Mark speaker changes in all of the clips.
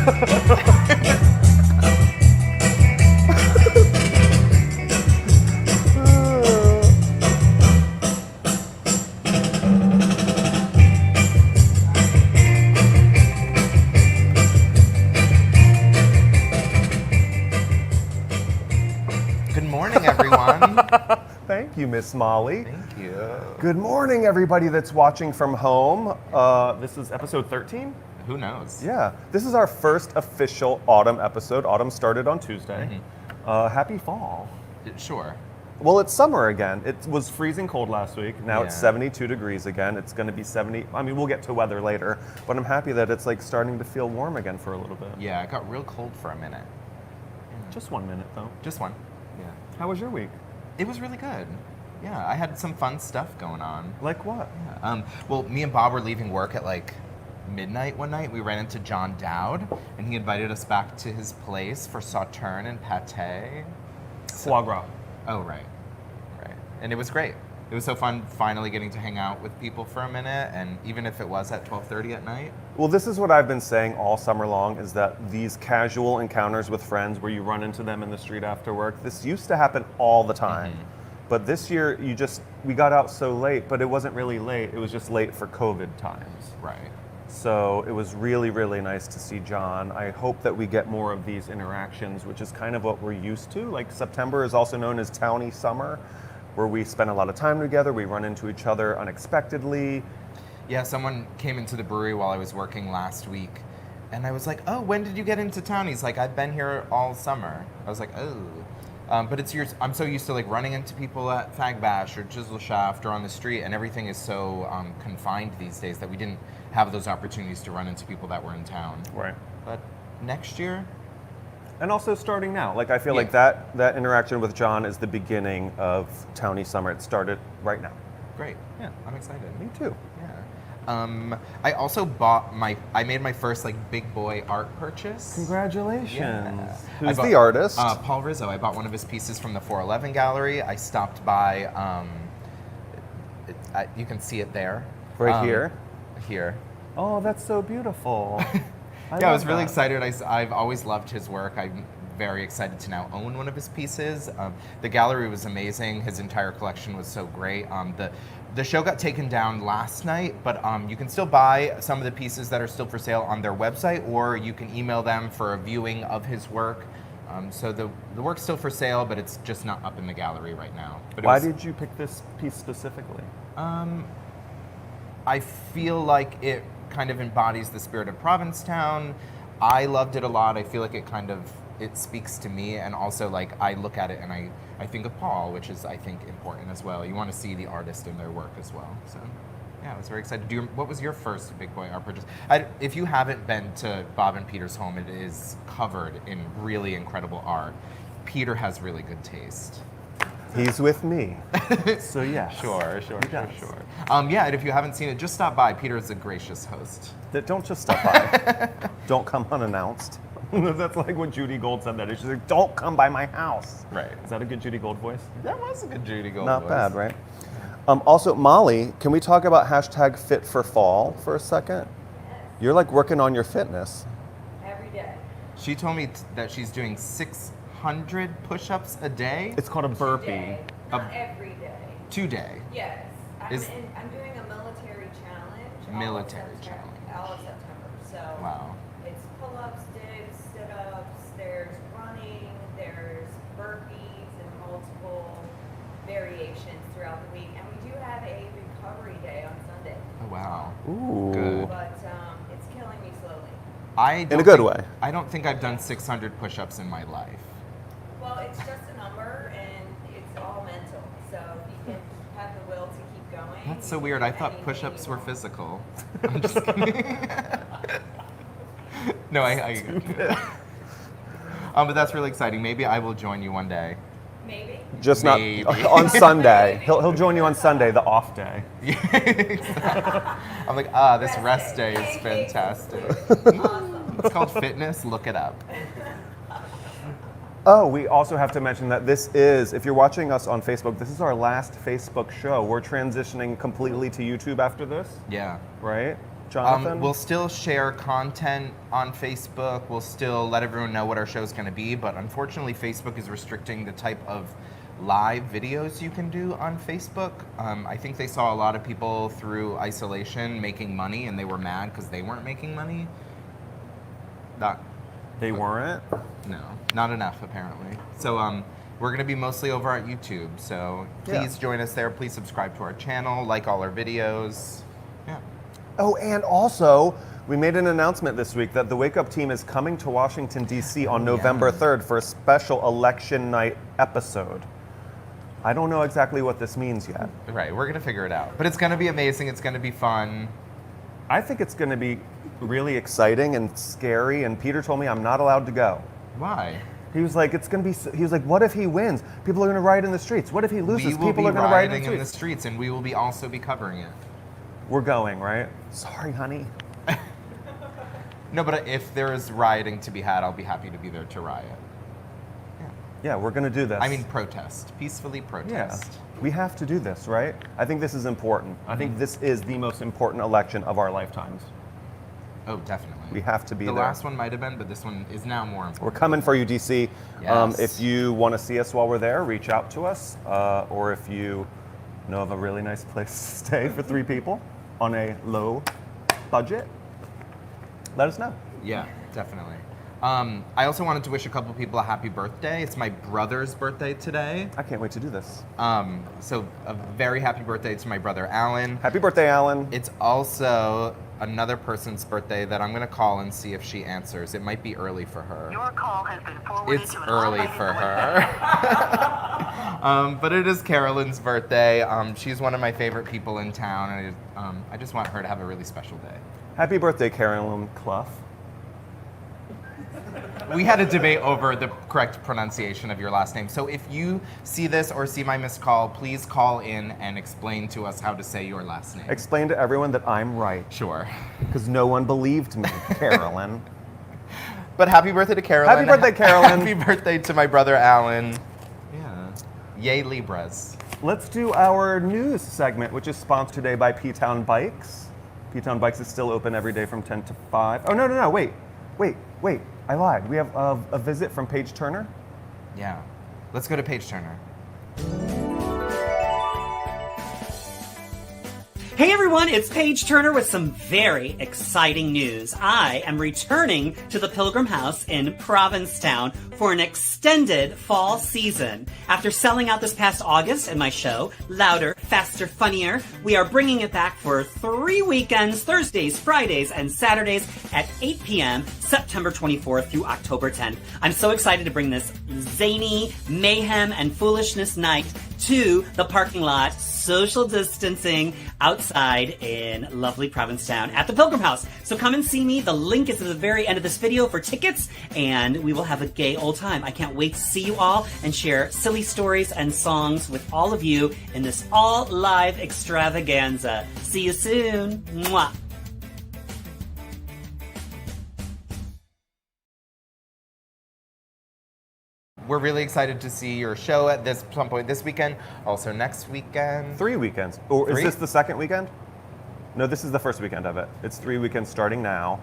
Speaker 1: Good morning, everyone.
Speaker 2: Thank you, Miss Molly.
Speaker 1: Thank you.
Speaker 2: Good morning, everybody that's watching from home. This is episode 13?
Speaker 1: Who knows?
Speaker 2: Yeah, this is our first official autumn episode. Autumn started on Tuesday. Happy fall.
Speaker 1: Sure.
Speaker 2: Well, it's summer again. It was freezing cold last week. Now it's
Speaker 1: Yeah.
Speaker 2: 72 degrees again. It's going to be 70. I mean, we'll get to weather later, but I'm happy that it's like starting to feel warm again for a little bit.
Speaker 1: Yeah, it got real cold for a minute.
Speaker 2: Just 1 minute, though.
Speaker 1: Just one. Yeah.
Speaker 2: How was your week?
Speaker 1: It was really good. Yeah, I had some fun stuff going on.
Speaker 2: Like what?
Speaker 1: Well, me and Bob were leaving work at like midnight one night. We ran into John Dowd, and he invited us back to his place for sauterne and pate.
Speaker 2: Foie gras.
Speaker 1: Oh, right. And it was great. It was so fun finally getting to hang out with people for a minute, and even if it was at 12:30 at night.
Speaker 2: Well, this is what I've been saying all summer long, is that these casual encounters with friends where you run into them in the street after work, this used to happen all the time. But this year, we got out so late, but it wasn't really late. It was just late for COVID times.
Speaker 1: Right.
Speaker 2: So it was really, really nice to see John. I hope that we get more of these interactions, which is kind of what we're used to. Like September is also known as Towny Summer, where we spend a lot of time together, we run into each other unexpectedly.
Speaker 1: Yeah, someone came into the brewery while I was working last week, and I was like, oh, when did you get into town? He's like, I've been here all summer. I was like, oh. But it's yours. I'm so used to like running into people at Fag Bash or Chisel Shaft or on the street, and everything is so confined these days that we didn't have those opportunities to run into people that were in town.
Speaker 2: Right.
Speaker 1: But next year,
Speaker 2: and also starting now. Like I feel like that interaction with John is the beginning of Towny Summer. It started right now.
Speaker 1: great. Yeah, I'm excited.
Speaker 2: Me too.
Speaker 1: Yeah. I also I made my first like big boy art purchase.
Speaker 2: Congratulations.
Speaker 1: Yeah.
Speaker 2: Who's the artist?
Speaker 1: Paul Rizzo. I bought one of his pieces from the 411 gallery. I stopped by, you can see it there.
Speaker 2: Right here?
Speaker 1: Here.
Speaker 2: Oh, that's so beautiful.
Speaker 1: I was really excited. I've always loved his work. I'm very excited to now own one of his pieces. The gallery was amazing. His entire collection was so great. The show got taken down last night, but you can still buy some of the pieces that are still for sale on their website, or you can email them for a viewing of his work. So the work's still for sale, but it's just not up in the gallery right now. But
Speaker 2: Why did you pick this piece specifically?
Speaker 1: I feel like it kind of embodies the spirit of Provincetown. I loved it a lot. I feel like it speaks to me, and also like I look at it and I think of Paul, which is I think important as well. You want to see the artist in their work as well. So yeah, I was very excited. What was your first big boy art purchase? If you haven't been to Bob and Peter's home, it is covered in really incredible art. Peter has really good taste.
Speaker 2: He's with me. So yeah.
Speaker 1: Sure. Yeah, and if you haven't seen it, just stop by. Peter is a gracious host.
Speaker 2: Don't just stop by. Don't come unannounced. That's like what Judy Gold said that. She's like, don't come by my house.
Speaker 1: Right.
Speaker 2: Is that a good Judy Gold voice?
Speaker 1: That was a good Judy Gold
Speaker 2: Not
Speaker 1: voice.
Speaker 2: bad, right? Also, Molly, can we talk about hashtag Fit for Fall for a second?
Speaker 3: Yes.
Speaker 2: You're like working on your fitness.
Speaker 3: Every day.
Speaker 1: She told me that she's doing 600 push-ups a day.
Speaker 2: It's called a burpee.
Speaker 3: Today, not every day.
Speaker 1: Today.
Speaker 3: Yes. I'm
Speaker 1: Is-
Speaker 3: doing a military challenge.
Speaker 1: Military challenge.
Speaker 3: All of September. So
Speaker 1: Wow.
Speaker 3: it's pull-ups, dips, sit-ups, there's running, there's burpees and multiple variations throughout the week. And we do have a recovery day on Sunday.
Speaker 1: Oh wow.
Speaker 2: Ooh.
Speaker 1: Good.
Speaker 3: But it's killing me slowly.
Speaker 2: In a good way.
Speaker 1: I don't think I've done 600 push-ups in my life.
Speaker 3: Well, it's just a number, and it's all mental. So if you can have the will to keep going.
Speaker 1: That's so
Speaker 3: you
Speaker 1: weird.
Speaker 3: can
Speaker 1: I
Speaker 3: do
Speaker 1: thought
Speaker 3: anything
Speaker 1: push-ups
Speaker 3: you
Speaker 1: were
Speaker 3: want.
Speaker 1: physical. I'm just kidding. No, but that's really exciting. Maybe I will join you one day.
Speaker 3: Maybe.
Speaker 2: Just
Speaker 1: Maybe.
Speaker 2: not on Sunday. He'll join you on Sunday, the off day.
Speaker 1: I'm like, this rest day is
Speaker 3: Pancakes
Speaker 1: fantastic.
Speaker 3: included. Awesome.
Speaker 1: It's called fitness. Look it up.
Speaker 2: Oh, we also have to mention that this is, if you're watching us on Facebook, this is our last Facebook show. We're transitioning completely to YouTube after this,
Speaker 1: Yeah.
Speaker 2: right? Jonathan?
Speaker 1: We'll still share content on Facebook. We'll still let everyone know what our show's going to be, but unfortunately, Facebook is restricting the type of live videos you can do on Facebook. I think they saw a lot of people through isolation making money, and they were mad because they weren't making money.
Speaker 2: They weren't?
Speaker 1: No, not enough apparently. So we're going to be mostly over at YouTube. So please join us there. Please subscribe to our channel, like all our videos. Yeah.
Speaker 2: Oh, and also, we made an announcement this week that the Wake Up team is coming to Washington, D.C. on November 3rd for a special election night episode. I don't know exactly what this means yet.
Speaker 1: Right, we're going to figure it out. But it's going to be amazing. It's going to be fun.
Speaker 2: I think it's going to be really exciting and scary, and Peter told me I'm not allowed to go.
Speaker 1: Why?
Speaker 2: He was like, he was like, what if he wins? People are going to riot in the streets. What if he loses? People are going to riot in the streets.
Speaker 1: And we will be also be covering it.
Speaker 2: We're going, right? Sorry, honey.
Speaker 1: No, but if there is rioting to be had, I'll be happy to be there to riot.
Speaker 2: Yeah, we're going to do this.
Speaker 1: I mean, protest. Peacefully protest.
Speaker 2: Yeah. We have to do this, right? I think this is important. I think this is the most important election of our lifetimes.
Speaker 1: Oh, definitely.
Speaker 2: We have to be
Speaker 1: there.
Speaker 2: there.
Speaker 1: The last one might have been, but this one is now more important.
Speaker 2: We're coming for you, DC.
Speaker 1: Yes.
Speaker 2: If you want to see us while we're there, reach out to us. Or if you know of a really nice place to stay for 3 people on a low budget, let us know.
Speaker 1: Yeah, definitely. I also wanted to wish a couple people a happy birthday. It's my brother's birthday today.
Speaker 2: I can't wait to do this.
Speaker 1: So a very happy birthday to my brother, Alan.
Speaker 2: Happy birthday, Alan.
Speaker 1: It's also another person's birthday that I'm going to call and see if she answers. It might be early for her.
Speaker 4: Your call has been forwarded
Speaker 1: It's
Speaker 4: to an
Speaker 1: early
Speaker 4: automated
Speaker 1: for
Speaker 4: voicemail.
Speaker 1: her. But it is Carolyn's birthday. She's one of my favorite people in town, and I just want her to have a really special day.
Speaker 2: Happy birthday, Carolyn Clough.
Speaker 1: We had a debate over the correct pronunciation of your last name. So if you see this or see my missed call, please call in and explain to us how to say your last name.
Speaker 2: Explain to everyone that I'm right.
Speaker 1: Sure.
Speaker 2: Because no one believed me, Carolyn.
Speaker 1: But happy birthday to Carolyn.
Speaker 2: Happy birthday, Carolyn.
Speaker 1: Happy birthday to my brother, Alan. Yeah. Yay, Libras.
Speaker 2: Let's do our news segment, which is sponsored today by P-Town Bikes. P-Town Bikes is still open every day from 10 to 5. Oh, no, wait. I lied. We have a visit from Paige Turner.
Speaker 1: Yeah. Let's go to Paige Turner.
Speaker 5: Hey everyone, it's Paige Turner with some very exciting news. I am returning to the Pilgrim House in Provincetown for an extended fall season. After selling out this past August in my show, Louder, Faster, Funnier, we are bringing it back for 3 weekends, Thursdays, Fridays, and Saturdays at 8 p.m., September 24th through October 10th. I'm so excited to bring this zany mayhem and foolishness night to the parking lot, social distancing outside in lovely Provincetown at the Pilgrim House. So come and see me. The link is at the very end of this video for tickets, and we will have a gay old time. I can't wait to see you all and share silly stories and songs with all of you in this all live extravaganza. See you soon. Mwah.
Speaker 1: We're really excited to see your show at some point this weekend, also next weekend.
Speaker 2: 3 weekends. Or is
Speaker 1: 3?
Speaker 2: this the second weekend? No, this is the first weekend of it. It's 3 weekends starting now.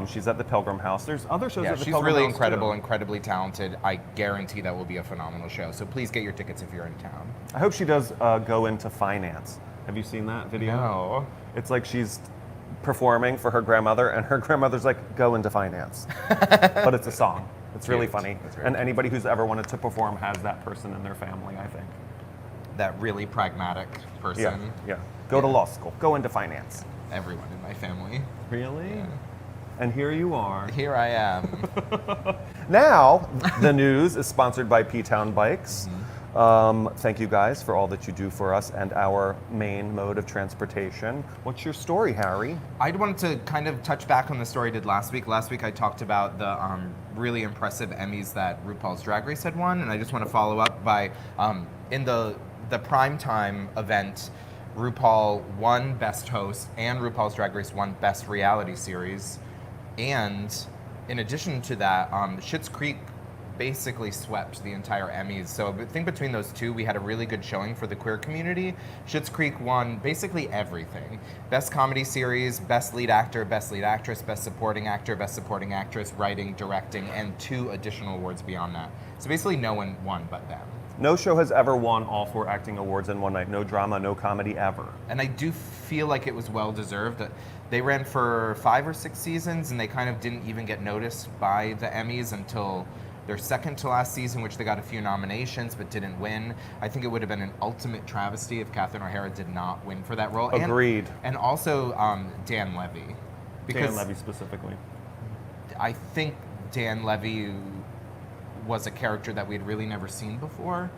Speaker 2: She's at the Pilgrim House. There's other shows at the
Speaker 1: she's
Speaker 2: Pilgrim
Speaker 1: really
Speaker 2: House
Speaker 1: incredible,
Speaker 2: too.
Speaker 1: incredibly talented. I guarantee that will be a phenomenal show. So please get your tickets if you're in town.
Speaker 2: I hope she does go into finance. Have you seen that video?
Speaker 1: No.
Speaker 2: It's like she's performing for her grandmother, and her grandmother's like, go into finance. But it's a song. It's really
Speaker 1: Cute.
Speaker 2: funny.
Speaker 1: That's very
Speaker 2: And
Speaker 1: cute.
Speaker 2: anybody who's ever wanted to perform has that person in their family, I think.
Speaker 1: That really pragmatic person.
Speaker 2: Yeah. Go to law school. Go into finance.
Speaker 1: Everyone in my family.
Speaker 2: Really?
Speaker 1: Yeah.
Speaker 2: And here you are.
Speaker 1: Here I am.
Speaker 2: Now, the news is sponsored by P-Town Bikes. Thank you guys for all that you do for us and our main mode of transportation. What's your story, Harry?
Speaker 1: I wanted to kind of touch back on the story I did last week. Last week I talked about the really impressive Emmys that RuPaul's Drag Race had won, and I just want to follow up by, in the primetime event, RuPaul won Best Host and RuPaul's Drag Race won Best Reality Series. And in addition to that, Schitt's Creek basically swept the entire Emmys. So I think between those two, we had a really good showing for the queer community. Schitt's Creek won basically everything. Best comedy series, best lead actor, best lead actress, best supporting actor, best supporting actress, writing, directing, and 2 additional awards beyond that. So basically no one won but them.
Speaker 2: No show has ever won all 4 acting awards in one night. No drama, no comedy ever.
Speaker 1: And I do feel like it was well deserved. They ran for 5 or 6 seasons, and they kind of didn't even get noticed by the Emmys until their second to last season, which they got a few nominations but didn't win. I think it would have been an ultimate travesty if Catherine O'Hara did not win for that role.
Speaker 2: Agreed.
Speaker 1: And also Dan Levy.
Speaker 2: Dan Levy specifically.
Speaker 1: I think Dan Levy was a character that we had really never seen before.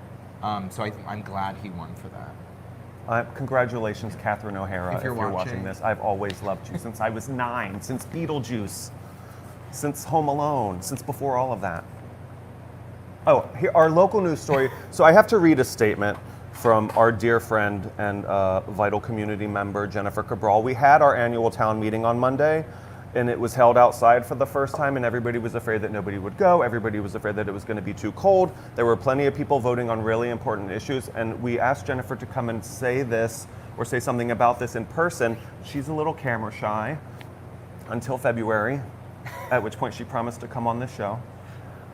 Speaker 1: So I'm glad he won for that.
Speaker 2: Congratulations, Catherine O'Hara,
Speaker 1: If you're
Speaker 2: watching
Speaker 1: watching
Speaker 2: this. I've always loved you since I was 9, since Beetlejuice, since Home Alone, since before all of that. Oh, here, our local news story. So I have to read a statement from our dear friend and vital community member, Jennifer Cabral. We had our annual town meeting on Monday, and it was held outside for the first time, and everybody was afraid that nobody would go. Everybody was afraid that it was going to be too cold. There were plenty of people voting on really important issues, and we asked Jennifer to come and say this or say something about this in person. She's a little camera shy until February, at which point she promised to come on this show.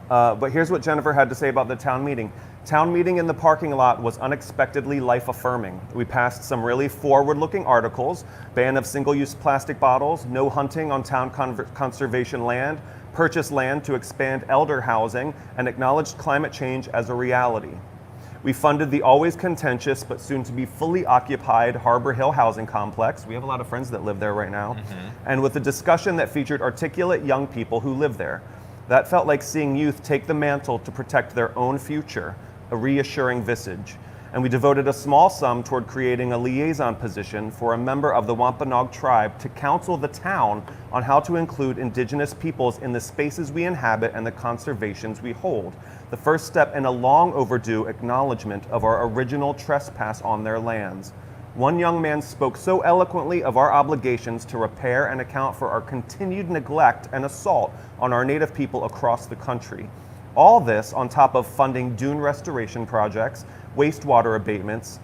Speaker 2: But here's what Jennifer had to say about the town meeting. Town meeting in the parking lot was unexpectedly life-affirming. We passed some really forward-looking articles: ban of single-use plastic bottles, no hunting on town conservation land, purchase land to expand elder housing, and acknowledged climate change as a reality. We funded the always contentious but soon to be fully occupied Harbor Hill housing complex. We have a lot of friends that live there right now. And with a discussion that featured articulate young people who live there. That felt like seeing youth take the mantle to protect their own future, a reassuring visage. And we devoted a small sum toward creating a liaison position for a member of the Wampanoag tribe to counsel the town on how to include Indigenous peoples in the spaces we inhabit and the conservations we hold. The first step in a long overdue acknowledgement of our original trespass on their lands. One young man spoke so eloquently of our obligations to repair and account for our continued neglect and assault on our Native people across the country. All this on top of funding dune restoration projects, wastewater abatements,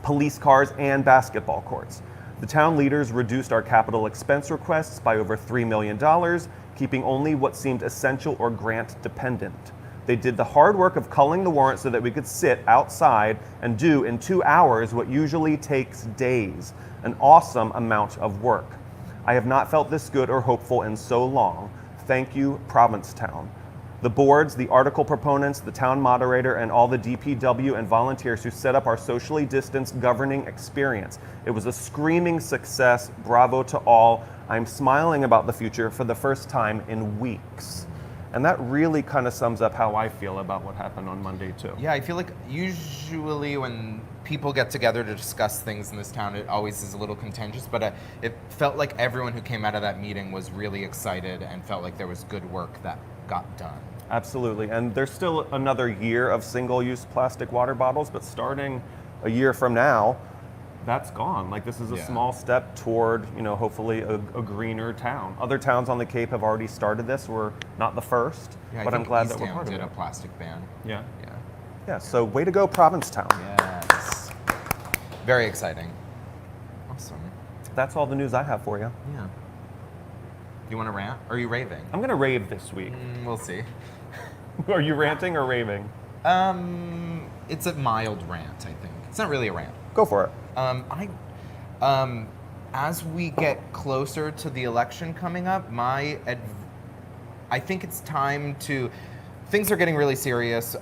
Speaker 2: police cars, and basketball courts. The town leaders reduced our capital expense requests by over $3 million, keeping only what seemed essential or grant dependent. They did the hard work of culling the warrant so that we could sit outside and do in 2 hours what usually takes days, an awesome amount of work. I have not felt this good or hopeful in so long. Thank you, Provincetown. The boards, the article proponents, the town moderator, and all the DPW and volunteers who set up our socially distanced governing experience. It was a screaming success. Bravo to all. I'm smiling about the future for the first time in weeks. And that really kind of sums up how I feel about what happened on Monday, too.
Speaker 1: Yeah, I feel like usually when people get together to discuss things in this town, it always is a little contentious, but it felt like everyone who came out of that meeting was really excited and felt like there was good work that got done.
Speaker 2: Absolutely. And there's still another year of single-use plastic water bottles, but starting a year from now, that's gone. Like, this is a small step toward, hopefully a greener town. Other towns on the Cape have already started this. We're not the first, but I'm glad that we're part of it.
Speaker 1: did a plastic ban.
Speaker 2: Yeah. Yeah, so way to go, Provincetown.
Speaker 1: Yes. Very exciting. Awesome.
Speaker 2: That's all the news I have for you.
Speaker 1: Yeah. You want to rant? Or are you raving?
Speaker 2: I'm going to rave this week.
Speaker 1: We'll see.
Speaker 2: Are you ranting or raving?
Speaker 1: It's a mild rant, I think. It's not really a rant.
Speaker 2: Go for it.
Speaker 1: As we get closer to the election coming up, I think it's time to. Things are getting really serious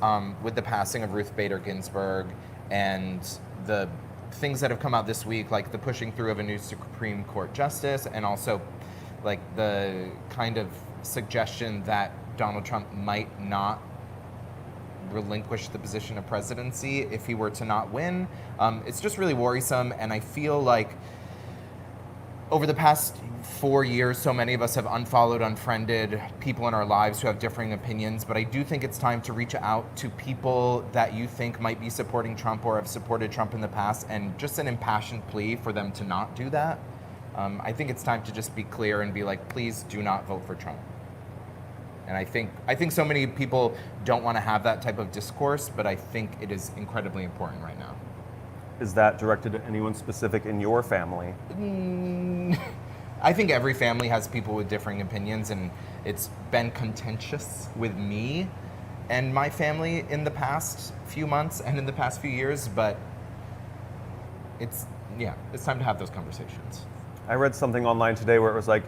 Speaker 1: with the passing of Ruth Bader Ginsburg and the things that have come out this week, like the pushing through of a new Supreme Court justice, and also like the kind of suggestion that Donald Trump might not relinquish the position of presidency if he were to not win. It's just really worrisome, and I feel like over the past 4 years, so many of us have unfollowed, unfriended people in our lives who have differing opinions, but I do think it's time to reach out to people that you think might be supporting Trump or have supported Trump in the past, and just an impassioned plea for them to not do that. I think it's time to just be clear and be like, please do not vote for Trump. And I think so many people don't want to have that type of discourse, but I think it is incredibly important right now.
Speaker 2: Is that directed at anyone specific in your family?
Speaker 1: I think every family has people with differing opinions, and it's been contentious with me and my family in the past few months and in the past few years, but it's time to have those conversations.
Speaker 2: I read something online today where it was like,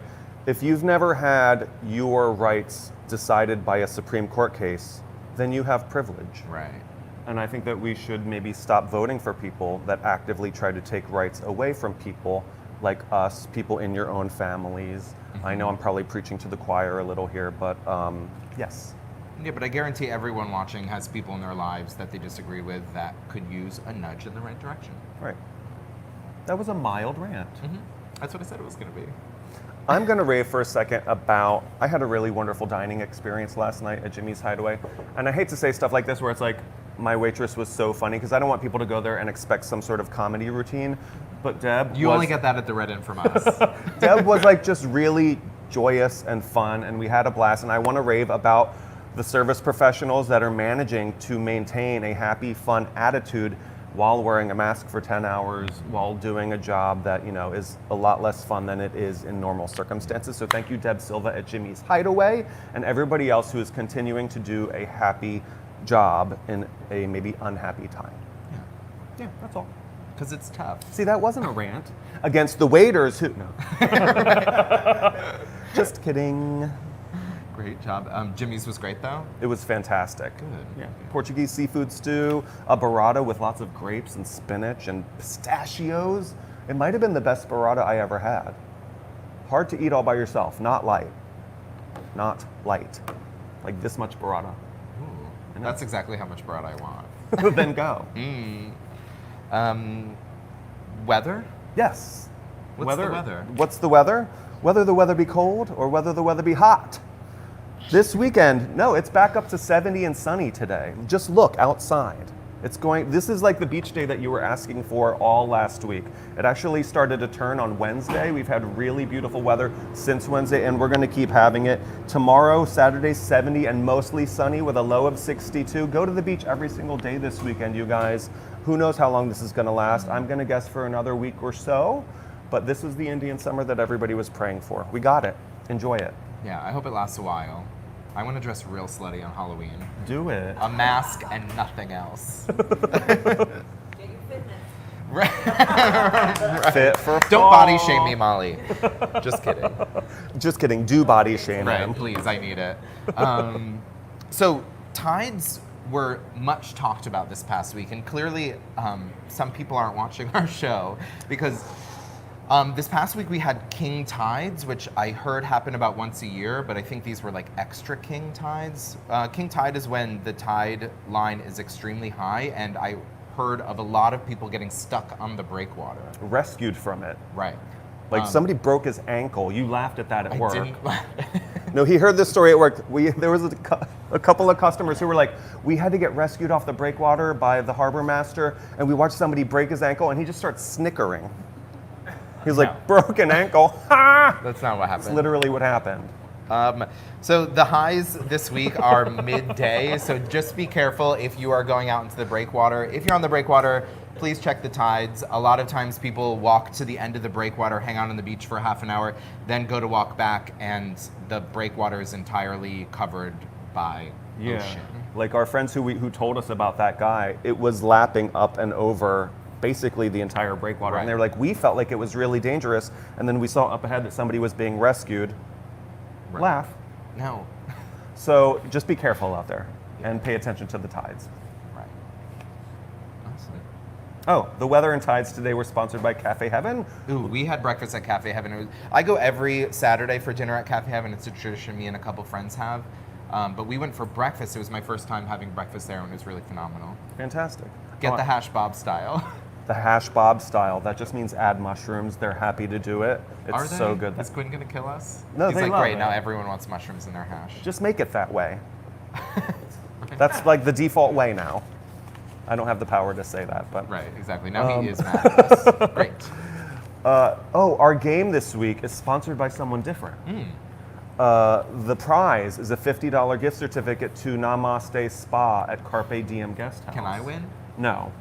Speaker 2: if you've never had your rights decided by a Supreme Court case, then you have privilege.
Speaker 1: Right.
Speaker 2: And I think that we should maybe stop voting for people that actively try to take rights away from people like us, people in your own families. I know I'm probably preaching to the choir a little here, but yes.
Speaker 1: Yeah, but I guarantee everyone watching has people in their lives that they disagree with that could use a nudge in the right direction.
Speaker 2: Right. That was a mild rant.
Speaker 1: That's what I said it was going to be.
Speaker 2: I'm going to rave for a second about, I had a really wonderful dining experience last night at Jimmy's Hideaway. And I hate to say stuff like this where it's like, my waitress was so funny, because I don't want people to go there and expect some sort of comedy routine. But Deb
Speaker 1: You only get that at the Red Inn from us.
Speaker 2: Deb was like just really joyous and fun, and we had a blast. And I want to rave about the service professionals that are managing to maintain a happy, fun attitude while wearing a mask for 10 hours, while doing a job that, you know, is a lot less fun than it is in normal circumstances. So thank you, Deb Silva at Jimmy's Hideaway, and everybody else who is continuing to do a happy job in a maybe unhappy time. Yeah, that's all.
Speaker 1: Because it's tough.
Speaker 2: See, that wasn't a rant against the waiters who, no. Just kidding.
Speaker 1: Great job. Jimmy's was great, though.
Speaker 2: It was fantastic.
Speaker 1: Good.
Speaker 2: Yeah. Portuguese seafood stew, a burrata with lots of grapes and spinach and pistachios. It might have been the best burrata I ever had. Hard to eat all by yourself, not light. Not light. Like this much burrata.
Speaker 1: Ooh, that's exactly how much bread I want.
Speaker 2: Then go.
Speaker 1: Weather?
Speaker 2: Yes.
Speaker 1: What's the weather?
Speaker 2: What's the weather? Whether the weather be cold or whether the weather be hot. This weekend, no, it's back up to 70 and sunny today. Just look outside. This is like the beach day that you were asking for all last week. It actually started to turn on Wednesday. We've had really beautiful weather since Wednesday, and we're going to keep having it. Tomorrow, Saturday, 70 and mostly sunny with a low of 62. Go to the beach every single day this weekend, you guys. Who knows how long this is going to last? I'm going to guess for another week or so, but this was the Indian summer that everybody was praying for. We got it. Enjoy it.
Speaker 1: Yeah, I hope it lasts a while. I want to dress real slutty on Halloween.
Speaker 2: Do it.
Speaker 1: A mask and nothing else.
Speaker 3: Get your fitness.
Speaker 2: Fit for
Speaker 1: Don't
Speaker 2: fall.
Speaker 1: body shame me, Molly. Just kidding.
Speaker 2: Just kidding. Do body shame
Speaker 1: Right,
Speaker 2: him.
Speaker 1: please, I need it. So tides were much talked about this past week, and clearly some people aren't watching our show because this past week we had king tides, which I heard happen about once a year, but I think these were like extra king tides. King tide is when the tide line is extremely high, and I heard of a lot of people getting stuck on the breakwater.
Speaker 2: Rescued from it.
Speaker 1: Right.
Speaker 2: Like somebody broke his ankle. You laughed at that at
Speaker 1: I
Speaker 2: work.
Speaker 1: didn't.
Speaker 2: No, he heard this story at work. There was a couple of customers who were like, we had to get rescued off the breakwater by the harbor master, and we watched somebody break his ankle, and he just starts snickering. He's like, broken ankle. Ha!
Speaker 1: That's not what happened.
Speaker 2: That's literally what happened.
Speaker 1: So the highs this week are midday, so just be careful if you are going out into the breakwater. If you're on the breakwater, please check the tides. A lot of times people walk to the end of the breakwater, hang out on the beach for half an hour, then go to walk back, and the breakwater is entirely covered by ocean.
Speaker 2: Like our friends who told us about that guy, it was lapping up and over basically the entire breakwater.
Speaker 1: Right.
Speaker 2: And they were like, we felt like it was really dangerous, and then we saw up ahead that somebody was being rescued.
Speaker 1: Right.
Speaker 2: Laugh.
Speaker 1: No.
Speaker 2: So just be careful out there and pay attention to the tides.
Speaker 1: Right. Honestly.
Speaker 2: Oh, the weather and tides today were sponsored by Cafe Heaven.
Speaker 1: Ooh, we had breakfast at Cafe Heaven. I go every Saturday for dinner at Cafe Heaven. It's a tradition me and a couple friends have. But we went for breakfast. It was my first time having breakfast there, and it was really phenomenal.
Speaker 2: Fantastic.
Speaker 1: Get the hash bob style.
Speaker 2: The hash bob style. That just means add mushrooms. They're happy to do it. It's
Speaker 1: Are they?
Speaker 2: so good.
Speaker 1: Is Quinn gonna kill us?
Speaker 2: No,
Speaker 1: He's
Speaker 2: they
Speaker 1: like,
Speaker 2: love
Speaker 1: great,
Speaker 2: it.
Speaker 1: now everyone wants mushrooms in their hash.
Speaker 2: Just make it that way. That's like the default way now. I don't have the power to say that, but
Speaker 1: Right, exactly. Now he is mad at us. Great.
Speaker 2: our game this week is sponsored by someone different. The prize is a $50 gift certificate to Namaste Spa at Carpe Diem Guest House.
Speaker 1: Can I win?
Speaker 2: No.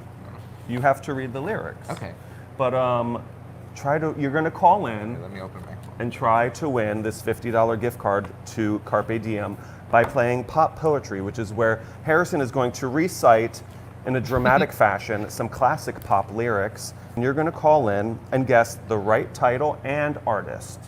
Speaker 2: You have to read the lyrics.
Speaker 1: Okay.
Speaker 2: But you're going to call in
Speaker 1: Okay, let me open my phone.
Speaker 2: and try to win this $50 gift card to Carpe Diem by playing pop poetry, which is where Harrison is going to recite in a dramatic fashion some classic pop lyrics. And you're going to call in and guess the right title and artist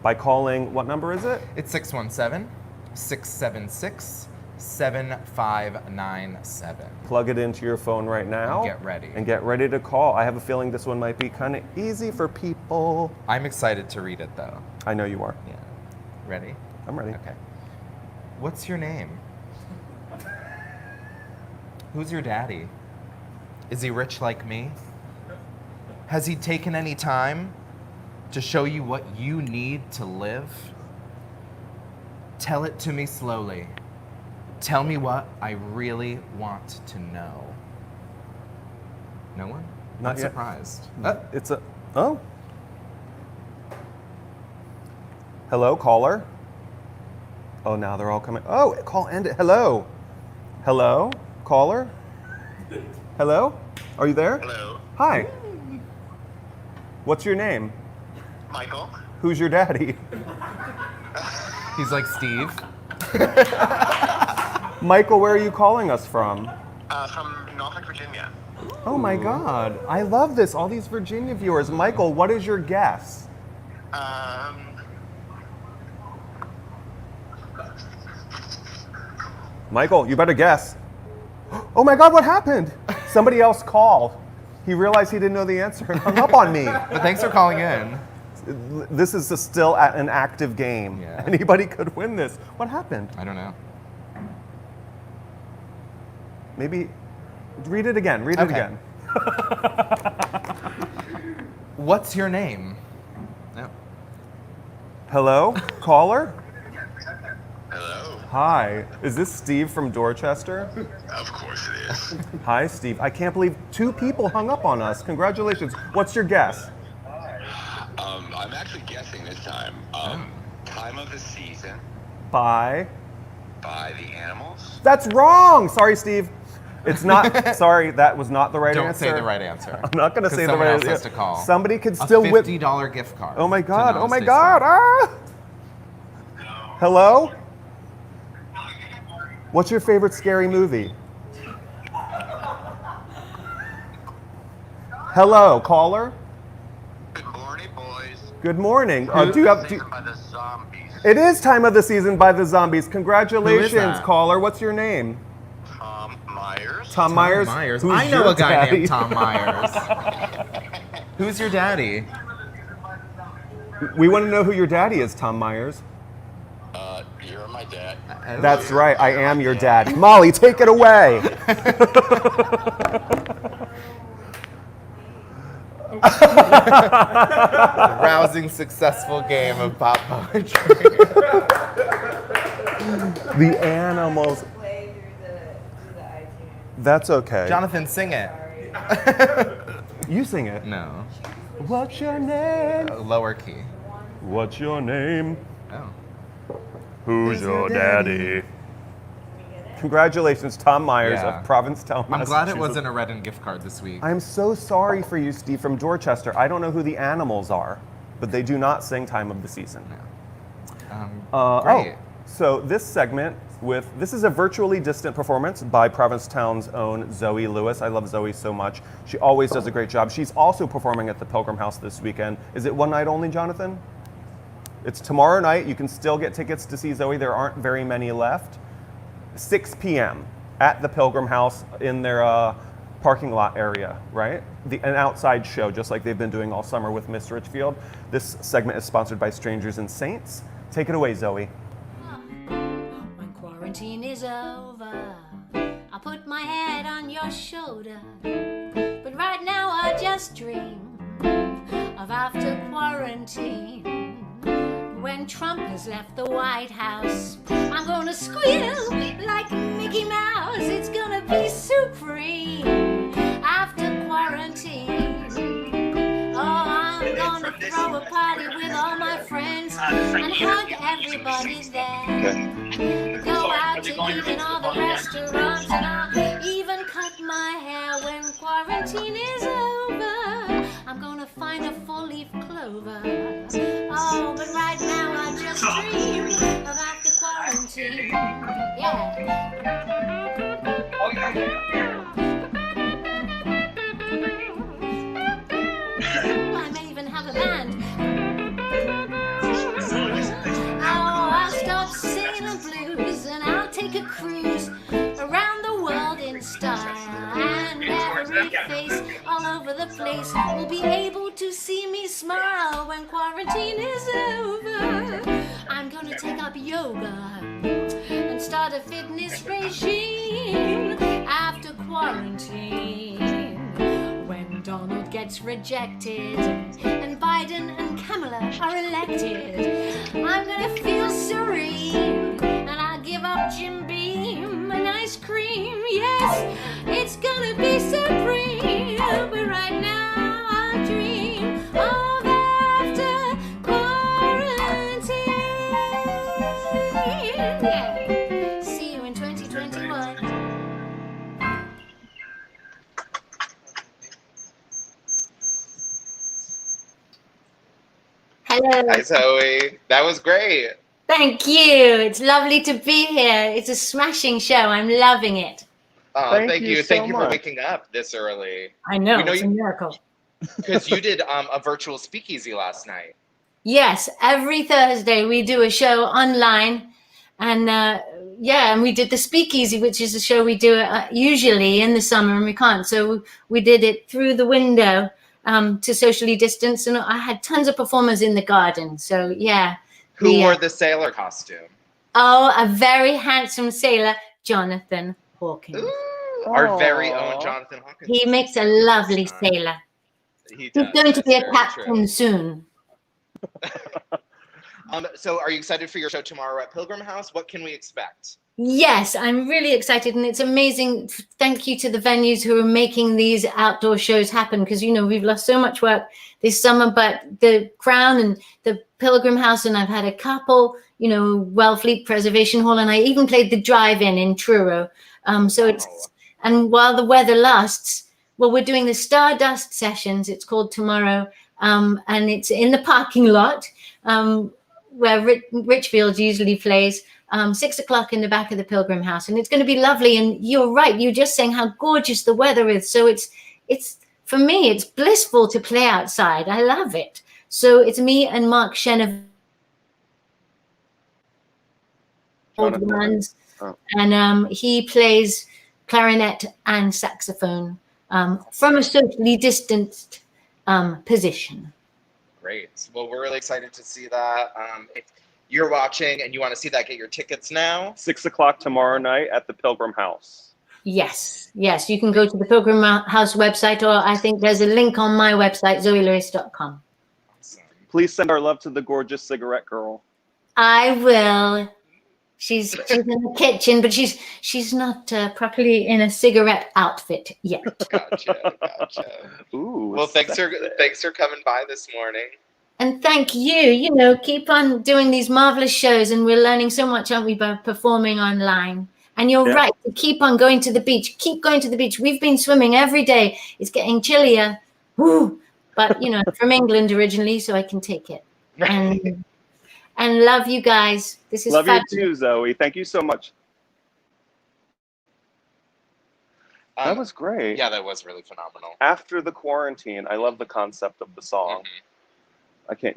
Speaker 2: by calling, what number is it?
Speaker 1: It's 617-676-7597.
Speaker 2: Plug it into your phone right now.
Speaker 1: And get ready.
Speaker 2: And get ready to call. I have a feeling this one might be kind of easy for people.
Speaker 1: I'm excited to read it though.
Speaker 2: I know you are.
Speaker 1: Yeah. Ready?
Speaker 2: I'm ready.
Speaker 1: Okay. What's your name? Who's your daddy? Is he rich like me? Has he taken any time to show you what you need to live? Tell it to me slowly. Tell me what I really want to know. No one?
Speaker 2: Not
Speaker 1: I'm
Speaker 2: yet.
Speaker 1: surprised.
Speaker 2: Oh. Hello, caller. Oh, now they're all coming. Oh, call ended. Hello. Hello, caller. Hello. Are you there?
Speaker 4: Hello.
Speaker 2: Hi. What's your name?
Speaker 4: Michael.
Speaker 2: Who's your daddy?
Speaker 1: He's like Steve.
Speaker 2: Michael, where are you calling us from?
Speaker 4: From Norfolk, Virginia.
Speaker 2: Oh my God. I love this. All these Virginia viewers. Michael, what is your guess? Michael, you better guess. Oh my God, what happened? Somebody else called. He realized he didn't know the answer and hung up on me.
Speaker 1: But thanks for calling in.
Speaker 2: This is still an active game.
Speaker 1: Yeah.
Speaker 2: Anybody could win this. What happened?
Speaker 1: I don't know.
Speaker 2: Maybe read it again. Read it
Speaker 1: Okay.
Speaker 2: again.
Speaker 1: What's your name? No.
Speaker 2: Hello, caller?
Speaker 4: Hello.
Speaker 2: Hi. Is this Steve from Dorchester?
Speaker 4: Of course it is.
Speaker 2: Hi, Steve. I can't believe 2 people hung up on us. Congratulations. What's your guess?
Speaker 4: I'm actually guessing this time. Time of the season
Speaker 2: Bye.
Speaker 4: by the Animals.
Speaker 2: That's wrong. Sorry, Steve. It's not. Sorry, that was not the right
Speaker 1: Don't
Speaker 2: answer.
Speaker 1: say the right answer.
Speaker 2: I'm not going to
Speaker 1: 'Cause
Speaker 2: say the
Speaker 1: someone
Speaker 2: right
Speaker 1: else
Speaker 2: answer.
Speaker 1: has to call.
Speaker 2: Somebody could
Speaker 1: A
Speaker 2: still whip.
Speaker 1: $50 gift card.
Speaker 2: Oh my
Speaker 1: to
Speaker 2: God. Oh my
Speaker 1: Namaste
Speaker 2: God.
Speaker 1: Spa.
Speaker 2: Ah. Hello? What's your favorite scary movie? Hello, caller.
Speaker 4: Good morning, boys.
Speaker 2: Good morning. Do you have?
Speaker 4: Season by the Zombies.
Speaker 2: It is Time of the Season by the Zombies. Congratulations,
Speaker 1: that?
Speaker 2: caller. What's your name?
Speaker 4: Tom Myers.
Speaker 2: Tom Myers.
Speaker 1: Myers.
Speaker 2: Who's
Speaker 1: I know
Speaker 2: your
Speaker 1: a guy
Speaker 2: daddy?
Speaker 1: named Tom Myers. Who's your daddy?
Speaker 2: We want to know who your daddy is, Tom Myers.
Speaker 4: You're my dad.
Speaker 2: That's right. I am your daddy. Molly, take it away.
Speaker 1: Rousing, successful game of pop poetry.
Speaker 2: The Animals.
Speaker 3: Play through the iTunes.
Speaker 2: That's okay.
Speaker 1: Jonathan, sing it.
Speaker 3: Sorry.
Speaker 2: You sing it.
Speaker 1: No.
Speaker 2: What's your name?
Speaker 1: Lower key.
Speaker 2: What's your name?
Speaker 1: Oh.
Speaker 2: Who's
Speaker 1: your daddy?
Speaker 3: We get it?
Speaker 2: Congratulations, Tom Myers
Speaker 1: Yeah.
Speaker 2: of Provincetown,
Speaker 1: I'm glad it
Speaker 2: Massachusetts.
Speaker 1: wasn't a Redden gift card this week.
Speaker 2: I'm so sorry for you, Steve, from Dorchester. I don't know who the Animals are, but they do not sing Time of the Season.
Speaker 1: Great.
Speaker 2: So this segment this is a virtually distant performance by Provincetown's own Zoë Lewis. I love Zoe so much. She always does a great job. She's also performing at the Pilgrim House this weekend. Is it one night only, Jonathan? It's tomorrow night. You can still get tickets to see Zoe. There aren't very many left. 6 p.m. at the Pilgrim House in their parking lot area, right? An outside show, just like they've been doing all summer with Miss Richfield. This segment is sponsored by Strangers and Saints. Take it away, Zoe.
Speaker 6: When quarantine is over, I'll put my head on your shoulder. But right now I just dream of after quarantine. When Trump has left the White House, I'm gonna squeal like Mickey Mouse. It's gonna be supreme after quarantine. Oh, I'm gonna throw a party with all my friends. and hug everybody there. Go out to eat in all the restaurants, and I'll even cut my hair when quarantine is over. I'm gonna find a four-leaf clover. Oh, but right now I just dream of after quarantine. Yeah. I may even have a band. Oh, I'll start singing the blues, and I'll take a cruise around the world in style. And every face all over the place will be able to see me smile when quarantine is over. I'm gonna take up yoga and start a fitness regime after quarantine. When Donald gets rejected and Biden and Kamala are elected, I'm gonna feel serene and I'll give up Jim Beam and ice cream. Yes, it's gonna be supreme, but right now I'll dream of after quarantine. Yeah. See you in 2021. Hello.
Speaker 1: Hi, Zoe. That was great.
Speaker 6: Thank you. It's lovely to be here. It's a smashing show. I'm loving it.
Speaker 1: Oh,
Speaker 2: Thank you so
Speaker 1: Thank you for
Speaker 2: much.
Speaker 1: waking up this early.
Speaker 6: I know,
Speaker 1: You know,
Speaker 6: it's a miracle.
Speaker 1: Because you did a virtual speakeasy last night.
Speaker 6: Yes, every Thursday we do a show online. And and we did the Speakeasy, which is a show we do usually in the summer, and we can't. So we did it through the window to socially distance. And I had tons of performers in the garden. So, yeah.
Speaker 1: Who wore the sailor costume?
Speaker 6: Oh, a very handsome sailor, Jonathan Hawkins.
Speaker 1: Ooh, our very own Jonathan Hawkins.
Speaker 6: He makes a lovely sailor.
Speaker 1: He does.
Speaker 6: He's going to be a
Speaker 1: That's very
Speaker 6: captain
Speaker 1: true.
Speaker 6: soon.
Speaker 1: So are you excited for your show tomorrow at Pilgrim House? What can we expect?
Speaker 6: Yes, I'm really excited, and it's amazing. Thank you to the venues who are making these outdoor shows happen, because, you know, we've lost so much work this summer, but the Crown and the Pilgrim House, and I've had a couple, you know, Wellfleet Preservation Hall, and I even played the drive-in in Truro. So it's, and while the weather lasts, well, we're doing the Stardust sessions, it's called tomorrow, and it's in the parking lot where Richfield usually plays. 6 o'clock in the back of the Pilgrim House, and it's going to be lovely. And you're right, you're just saying how gorgeous the weather is. So it's for me, it's blissful to play outside. I love it. So it's me and Mark Shenev, old ones, and he plays clarinet and saxophone from a socially distanced position.
Speaker 1: Great. Well, we're really excited to see that. If you're watching and you want to see that, get your tickets now.
Speaker 2: 6 o'clock tomorrow night at the Pilgrim House.
Speaker 6: Yes, you can go to the Pilgrim House website, or I think there's a link on my website, zoelewis.com.
Speaker 1: Awesome.
Speaker 2: Please send our love to the gorgeous cigarette girl.
Speaker 6: I will. She's in the kitchen, but she's not properly in a cigarette outfit yet.
Speaker 1: Gotcha.
Speaker 2: Ooh.
Speaker 1: Well, thanks for coming by this morning.
Speaker 6: And thank you. You know, keep on doing these marvelous shows, and we're learning so much, aren't we, by performing online? And you're right, to keep on going to the beach. Keep going to the beach. We've been swimming every day. It's getting chillier. Woo! But, you know, from England originally, so I can take it. And love you guys. This is
Speaker 2: love
Speaker 6: fabulous.
Speaker 2: you too, Zoe. Thank you so much. That was great.
Speaker 1: Yeah, that was really phenomenal.
Speaker 2: After the quarantine, I love the concept of the song.
Speaker 1: Mm-hmm.
Speaker 2: I can't,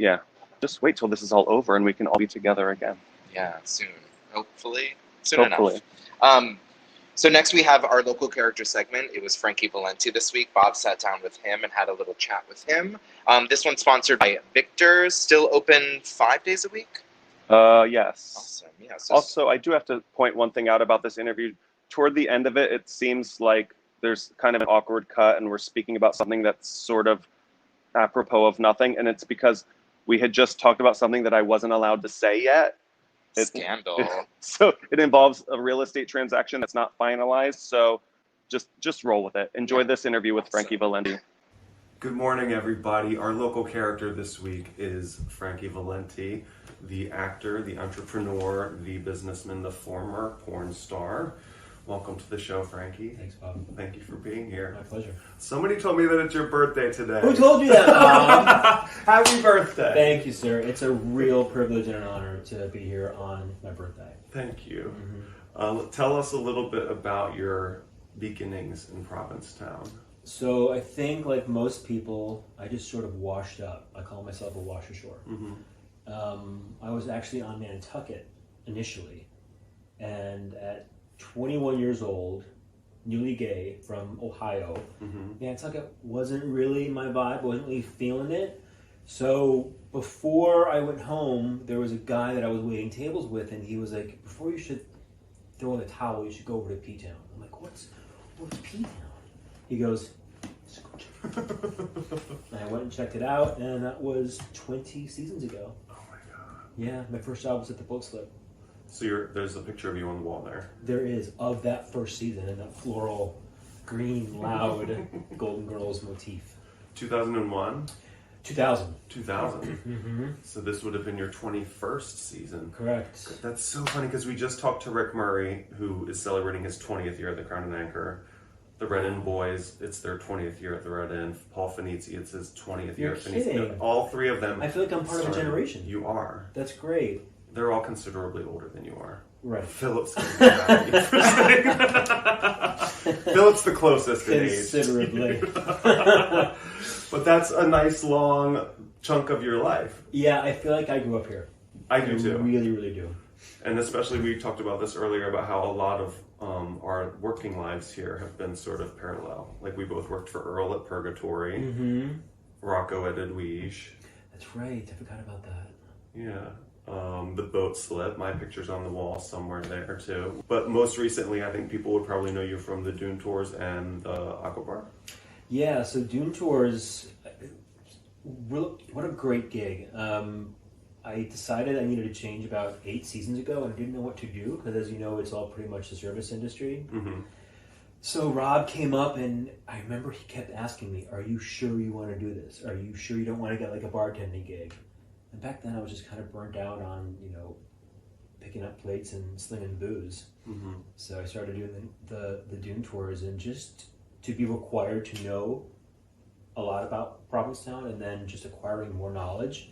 Speaker 2: just wait till this is all over and we can all be together again.
Speaker 1: Yeah, soon. Hopefully. Soon enough. So next we have our local character segment. It was Frankie Valenti this week. Bob sat down with him and had a little chat with him. This one's sponsored by Victor's, still open 5 days a week?
Speaker 2: Yes.
Speaker 1: Awesome. Yeah. So
Speaker 2: Also, I do have to point one thing out about this interview. Toward the end of it, it seems like there's kind of an awkward cut and we're speaking about something that's sort of apropos of nothing. And it's because we had just talked about something that I wasn't allowed to say yet.
Speaker 1: Scandal.
Speaker 2: So it involves a real estate transaction that's not finalized. So just roll with it. Enjoy this interview with Frankie Valenti.
Speaker 7: Good morning, everybody. Our local character this week is Frankie Valenti.
Speaker 2: the actor, the entrepreneur, the businessman, the former porn star. Welcome to the show, Frankie.
Speaker 7: Thanks, Bob.
Speaker 2: Thank you for being here.
Speaker 7: My pleasure.
Speaker 2: Somebody told me that it's your birthday today.
Speaker 7: Who told you that, Bob?
Speaker 2: Happy birthday.
Speaker 7: Thank you, sir. It's a real privilege and an honor to be here on my birthday.
Speaker 2: Thank you.
Speaker 7: Mm-hmm.
Speaker 2: Tell us a little bit about your beginnings in Provincetown.
Speaker 7: So I think, like most people, I just sort of washed up. I call myself a wash ashore. I was actually on Nantucket initially, and at 21 years old, newly gay from Ohio, Nantucket wasn't really my vibe, wasn't really feeling it. So before I went home, there was a guy that I was waiting tables with, and he was like, before you should throw in the towel, you should go over to P-Town. I'm like, what's P-Town? He goes, and I went and checked it out, and that was 20 seasons ago.
Speaker 2: Oh my God.
Speaker 7: Yeah, my first job was at the boat slip.
Speaker 2: So there's a picture of you on the wall there.
Speaker 7: There is, of that first season, and that floral, green, loud Golden Girls motif.
Speaker 2: 2001?
Speaker 7: 2000.
Speaker 2: 2000. So this would have been your 21st season.
Speaker 7: Correct.
Speaker 2: That's so funny because we just talked to Rick Murray, who is celebrating his 20th year at the Crown and Anchor. The Red Inn Boys, it's their 20th year at the Red Inn. Paul Finizzi, it's his 20th year
Speaker 7: You're
Speaker 2: at Finizzi.
Speaker 7: kidding.
Speaker 2: All three of them.
Speaker 7: I feel like I'm part of a generation.
Speaker 2: You are.
Speaker 7: That's great.
Speaker 2: They're all considerably older than you are.
Speaker 7: Right.
Speaker 2: Philip's gonna be mad at you for saying that. Philip's the closest in age.
Speaker 7: Considerably.
Speaker 2: But that's a nice long chunk of your life.
Speaker 7: Yeah, I feel like I grew up here.
Speaker 2: I do too.
Speaker 7: Really, really do.
Speaker 2: And especially we talked about this earlier about how a lot of our working lives here have been sort of parallel. Like we both worked for Earl at Purgatory, Rocco at Edwige.
Speaker 7: That's right. I forgot about that.
Speaker 2: Yeah. The boat slip. My picture's on the wall somewhere there too. But most recently, I think people would probably know you from the Dune Tours and the Aqua Bar.
Speaker 7: Yeah, so Dune Tours, what a great gig. I decided I needed to change about 8 seasons ago, and I didn't know what to do, because as you know, it's all pretty much the service industry. So Rob came up, and I remember he kept asking me, are you sure you want to do this? Are you sure you don't want to get like a bartending gig? And back then I was just kind of burnt out on, picking up plates and slinging booze. So I started doing the Dune Tours, and just to be required to know a lot about Provincetown and then just acquiring more knowledge.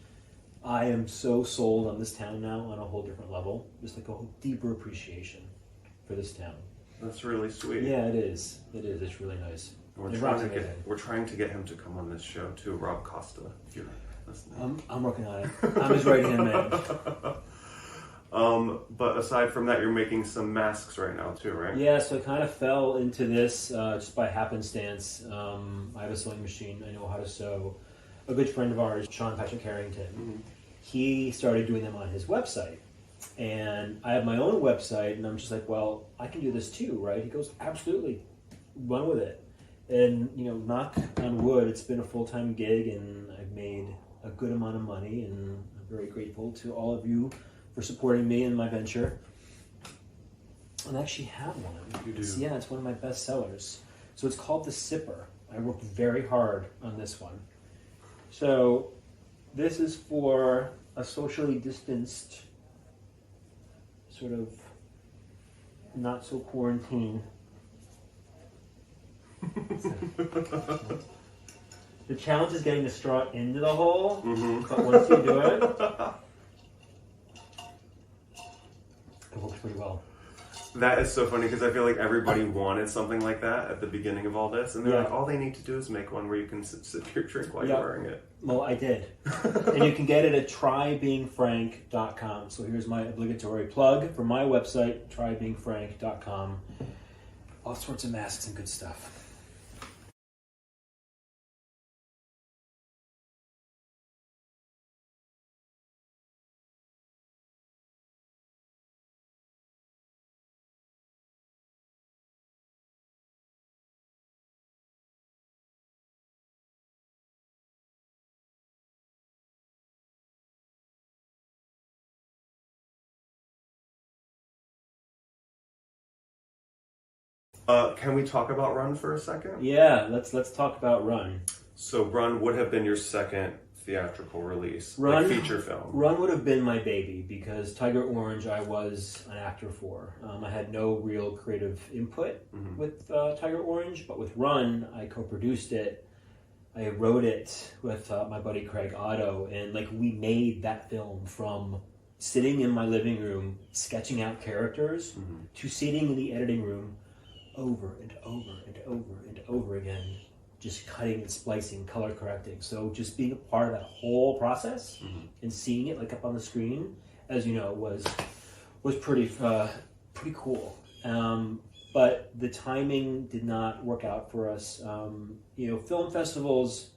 Speaker 7: I am so sold on this town now on a whole different level. Just like a whole deeper appreciation for this town.
Speaker 2: That's really sweet.
Speaker 7: Yeah, it is. It is. It's really nice.
Speaker 2: We're trying to get him to come on this show too, Rob Costa, if you're listening.
Speaker 7: I'm working on it. I'm his right-hand man.
Speaker 2: But aside from that, you're making some masks right now too, right?
Speaker 7: Yeah, so I kind of fell into this just by happenstance. I have a sewing machine. I know how to sew. A good friend of ours, Sean Patrick Harrington, he started doing them on his website. And I have my own website, and I'm just like, well, I can do this too, right? He goes, absolutely, run with it. And, knock on wood, it's been a full-time gig, and I've made a good amount of money, and I'm very grateful to all of you for supporting me in my venture. And I actually have one.
Speaker 2: You do?
Speaker 7: Yeah, it's one of my best sellers. So it's called The Sipper. I worked very hard on this one. So this is for a socially distanced, sort of not so quarantine. The challenge is getting the straw into the hole, but once you do it, it works pretty well.
Speaker 2: That is so funny because I feel like everybody wanted something like that at the beginning of all this, and they're like, all they need to do is make one where you can sip your drink while you're wearing it.
Speaker 7: Well, I did. And you can get it at trybeingfrank.com. So here's my obligatory plug for my website, trybeingfrank.com. All sorts of masks and good stuff.
Speaker 2: Can we talk about Run for a second?
Speaker 7: Yeah, let's talk about Run.
Speaker 2: So Run would have been your second theatrical release,
Speaker 7: Run,
Speaker 2: like feature film?
Speaker 7: Run would have been my baby because Tiger Orange I was an actor for. I had no real creative input with Tiger Orange, but with Run, I co-produced it. I wrote it with my buddy Craig Otto, and like we made that film from sitting in my living room sketching out characters to sitting in the editing room over and over and over and over again, just cutting and splicing, color correcting. So just being a part of that whole process and seeing it like up on the screen, as you know, was pretty cool. But the timing did not work out for us. Film festivals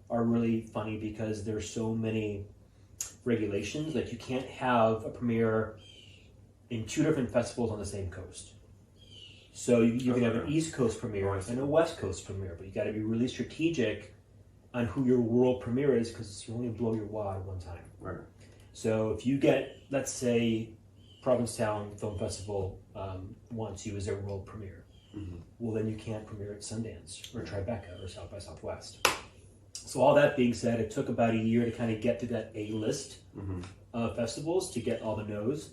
Speaker 7: are really funny because there's so many regulations. Like you can't have a premiere in 2 different festivals on the same coast. So you can have an East Coast premiere and a West Coast premiere, but you got to be really strategic on who your world premiere is because you only blow your wad one time.
Speaker 2: Right.
Speaker 7: So if you get, let's say, Provincetown Film Festival wants you as their world premiere, well then you can't premiere at Sundance or Tribeca or South by Southwest. So all that being said, it took about a year to kind of get to that A-list of festivals to get all the no's.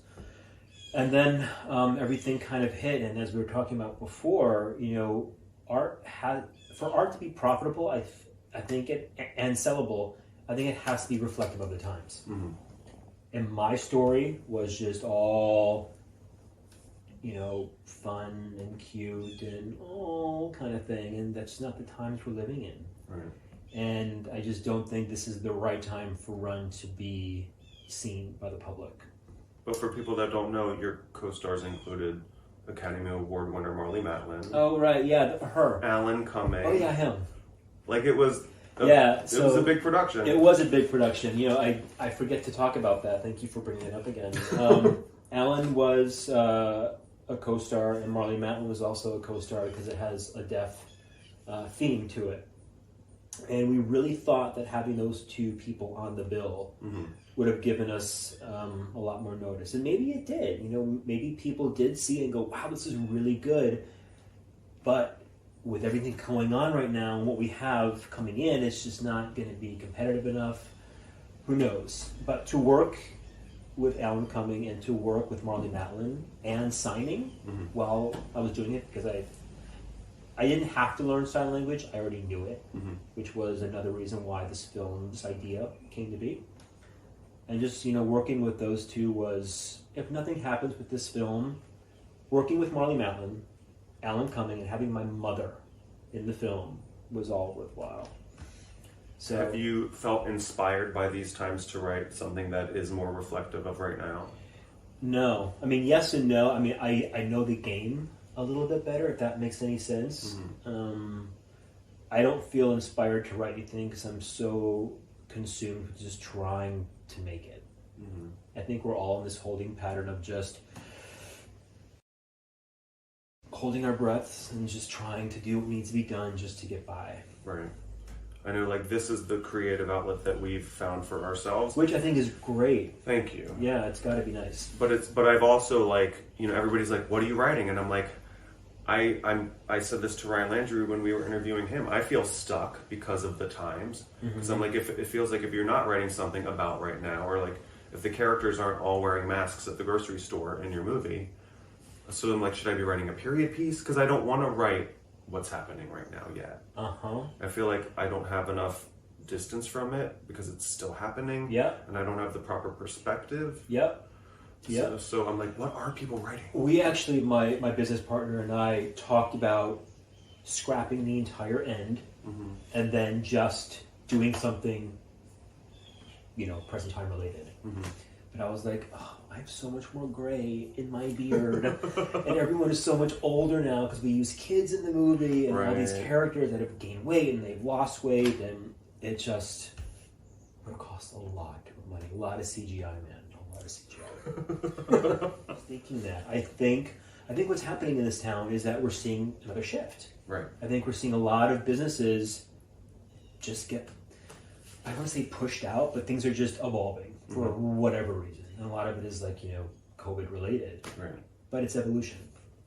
Speaker 7: And then everything kind of hit, and as we were talking about before, art for art to be profitable, I think and sellable, I think it has to be reflective of the times. And my story was just all, fun and cute and all kind of thing, and that's not the times we're living in.
Speaker 2: Right.
Speaker 7: And I just don't think this is the right time for Run to be seen by the public.
Speaker 2: But for people that don't know, your co-stars included Academy Award winner Marlee Matlin.
Speaker 7: Oh, right, yeah, her.
Speaker 2: Alan Cumming.
Speaker 7: Oh, yeah, him.
Speaker 2: Like it was...
Speaker 7: It
Speaker 2: was a big production.
Speaker 7: It was a big production. I forget to talk about that. Thank you for bringing it up again. Alan was a co-star, and Marlee Matlin was also a co-star because it has a deaf theme to it. And we really thought that having those 2 people on the bill would have given us a lot more notice. And maybe it did. Maybe people did see it and go, wow, this is really good. But with everything going on right now and what we have coming in, it's just not going to be competitive enough. Who knows? But to work with Alan Cumming and to work with Marlee Matlin and signing while I was doing it, because I didn't have to learn sign language, I already knew it, which was another reason why this idea came to be. And just, working with those 2 was, if nothing happens with this film, working with Marlee Matlin, Alan Cumming, and having my mother in the film was all worthwhile. So,
Speaker 2: have you felt inspired by these times to write something that is more reflective of right now?
Speaker 7: No. I mean, yes and no. I mean, I know the game a little bit better, if that makes any sense. I don't feel inspired to write anything because I'm so consumed with just trying to make it. I think we're all in this holding pattern of just holding our breaths and just trying to do what needs to be done just to get by.
Speaker 2: Right. I know, this is the creative outlet that we've found for ourselves,
Speaker 7: which I think is great.
Speaker 2: Thank you.
Speaker 7: Yeah, it's got to be nice.
Speaker 2: But I've also everybody's like, what are you writing? And I'm like, I said this to Ryan Landry when we were interviewing him. I feel stuck because of the times. Because I'm like, if it feels like if you're not writing something about right now, or like if the characters aren't all wearing masks at the grocery store in your movie, so I'm like, should I be writing a period piece? Because I don't want to write what's happening right now yet. I feel like I don't have enough distance from it because it's still happening. And I don't have the proper perspective. So I'm like, what are people writing?
Speaker 7: We actually, my business partner and I talked about scrapping the entire end and then just doing something, present time related. But I was like, oh, I have so much more gray in my beard. And everyone is so much older now because we use kids in the movie and all these characters that have gained weight and they've lost weight. And it just would cost a lot of money. A lot of CGI, man. A lot of CGI. Thinking that. I think what's happening in this town is that we're seeing another shift.
Speaker 2: Right.
Speaker 7: I think we're seeing a lot of businesses just get, I don't want to say pushed out, but things are just evolving for whatever reason. And a lot of it is COVID related.
Speaker 2: Right.
Speaker 7: But it's evolution.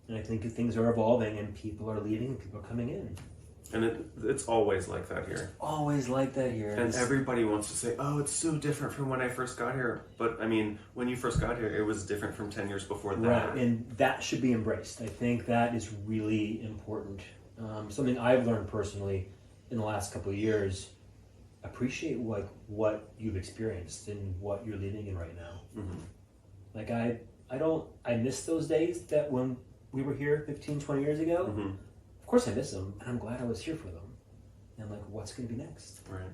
Speaker 7: And I think things are evolving and people are leaving and people are coming in.
Speaker 2: And it's always like that here.
Speaker 7: Always like that here.
Speaker 2: And everybody wants to say, oh, it's so different from when I first got here. But I mean, when you first got here, it was different from 10 years before that.
Speaker 7: Right, and that should be embraced. I think that is really important. Something I've learned personally in the last couple of years, appreciate what you've experienced and what you're living in right now.
Speaker 2: Mm-hmm.
Speaker 7: Like I miss those days that when we were here 15, 20 years ago.
Speaker 2: Mm-hmm.
Speaker 7: Of course I miss them, and I'm glad I was here for them. And like, what's going to be next?
Speaker 2: Right.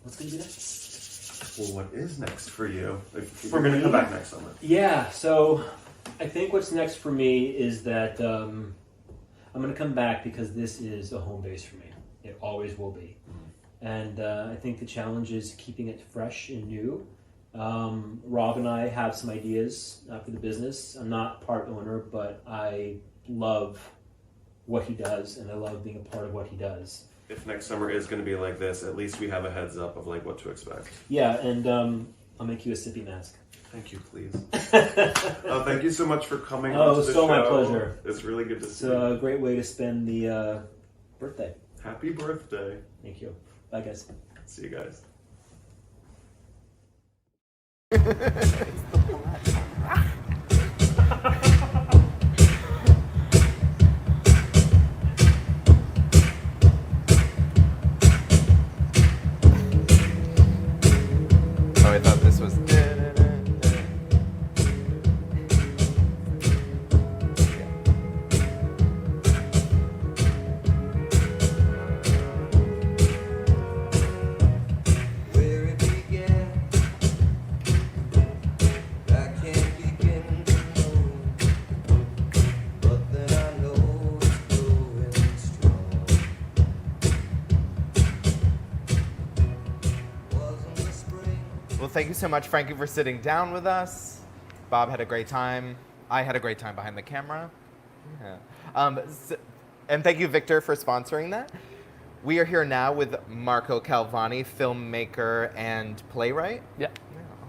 Speaker 7: What's going to be next?
Speaker 2: Well, what is next for you?
Speaker 7: For
Speaker 2: We're going to
Speaker 7: me?
Speaker 2: come back next summer.
Speaker 7: Yeah, so I think what's next for me is that I'm going to come back because this is a home base for me. It always will be. Mm-hmm. And I think the challenge is keeping it fresh and new. Rob and I have some ideas for the business. I'm not part owner, but I love what he does, and I love being a part of what he does.
Speaker 2: If next summer is going to be like this, at least we have a heads up of like what to expect.
Speaker 7: Yeah, and I'll make you a sippy mask.
Speaker 2: Thank you, please. Thank you so much for coming on to the
Speaker 7: so
Speaker 2: show.
Speaker 7: my pleasure.
Speaker 2: It's really good to
Speaker 7: It's
Speaker 2: see you.
Speaker 7: a great way to spend the birthday.
Speaker 2: Happy birthday.
Speaker 7: Thank you. Bye, guys.
Speaker 2: See you guys.
Speaker 1: Oh, I thought this was.
Speaker 8: Where it began, I can't begin to know, but then I know it's growing strong. Wasn't the spring.
Speaker 1: Well, thank you so much, Frankie, for sitting down with us. Bob had a great time. I had a great time behind the camera. Yeah. And thank you, Victor, for sponsoring that. We are here now with Marco Calvani, filmmaker and playwright.
Speaker 9: Yeah.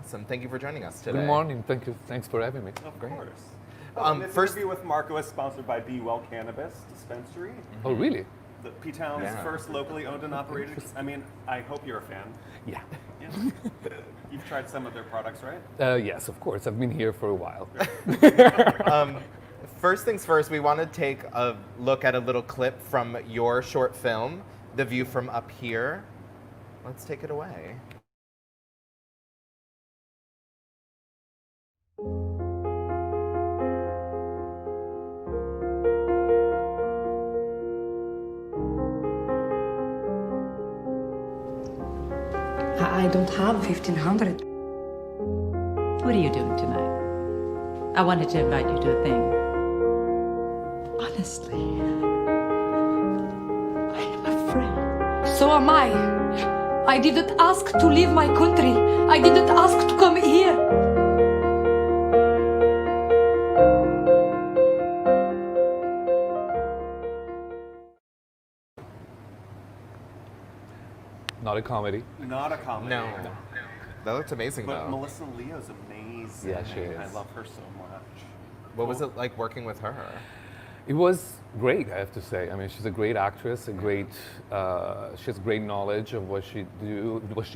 Speaker 1: Awesome. Thank you for joining us today.
Speaker 9: Good morning. Thank you. Thanks for having me.
Speaker 2: Of
Speaker 1: Great.
Speaker 2: course.
Speaker 1: First-
Speaker 2: First interview with Marco is sponsored by Be Well Cannabis Dispensary.
Speaker 9: Oh, really?
Speaker 2: The P-Town's
Speaker 1: Yeah.
Speaker 2: first locally owned and operated. I mean, I hope you're a fan.
Speaker 9: Yeah.
Speaker 2: Yeah. You've tried some of their products, right?
Speaker 9: Yes, of course. I've been here for a while.
Speaker 1: First things first, we want to take a look at a little clip from your short film, The View from Up Here. Let's take it away.
Speaker 10: I don't have 1,500.
Speaker 11: What are you doing tonight? I wanted to invite you to a thing.
Speaker 10: Honestly, I am afraid. So am I. I didn't ask to leave my country. I didn't ask to come here.
Speaker 9: Not a comedy.
Speaker 2: Not a comedy.
Speaker 1: No. That looks amazing,
Speaker 2: But
Speaker 1: though.
Speaker 2: Melissa Leo's amazing.
Speaker 9: Yeah, she
Speaker 2: I
Speaker 9: is.
Speaker 2: love her so much.
Speaker 1: What was it like working with her?
Speaker 9: It was great, I have to say. I mean, she's a great actress, she has great knowledge of what she